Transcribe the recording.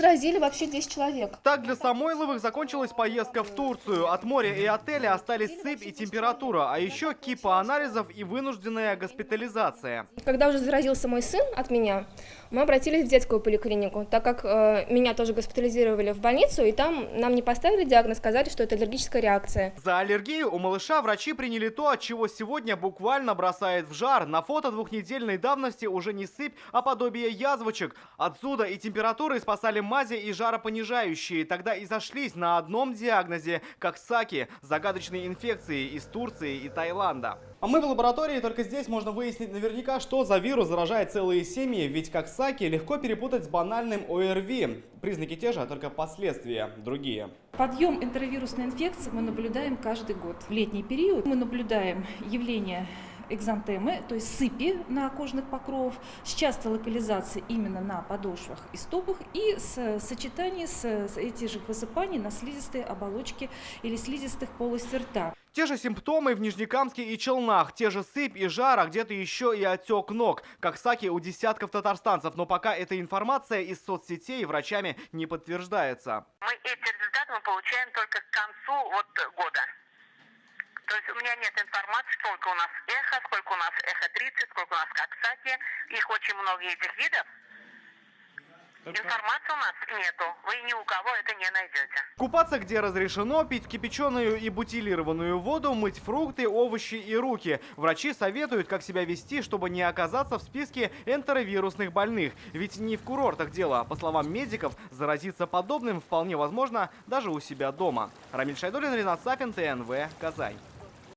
заразили вообще 10 человек. Так для Самойловых закончилась поездка в Турцию. От моря и отеля остались сыпь и температура, а еще кипа анализов и вынужденная госпитализация. Когда уже заразился мой сын от меня, мы обратились в детскую поликлинику, так как меня тоже госпитализировали в больницу, и там нам не поставили диагноз, сказали, что это аллергическая реакция. За аллергию у малыша врачи приняли то, от чего сегодня буквально бросает в жар. На фото двухнедельной давности уже не сыпь, а подобие язвочек. От зуда и температуры спасали мази и жаропонижающие. Тогда и сошлись на одном диагнозе – Коксаки – загадочные инфекции из Турции и Таиланда. А мы в лаборатории, только здесь можно выяснить наверняка, что за вирус заражает целые семьи, ведь Коксаки легко перепутать с банальным ОРВИ. Признаки те же, а только последствия другие. Подъем энтеровирусной инфекции мы наблюдаем каждый год. В летний период мы наблюдаем явление экзантемы, то есть сыпи на кожных покровах, с частой локализацией именно на подошвах и стопах и сочетание с этих же высыпаний на слизистой оболочке или слизистых полости рта. Те же симптомы в Нижнекамске и Челнах, те же сыпь и жар, а где-то еще и отек ног. Коксаки у десятков татарстанцев, но пока эта информация из соцсетей врачами не подтверждается. Мы эти результаты мы получаем только к концу года. То есть у меня нет информации, сколько у нас эхо, сколько у нас эхо-30, сколько у нас Коксаки. Их очень много этих видов. Информации у нас нету. Вы ни у кого это не найдете. Купаться где разрешено, пить кипяченую и бутилированную воду, мыть фрукты, овощи и руки. Врачи советуют, как себя вести, чтобы не оказаться в списке энтеровирусных больных. Ведь не в курортах дело. По словам медиков, заразиться подобным вполне возможно даже у себя дома. Рамиль Шайдуллин, Ринат Сафин, ТНВ, Казань.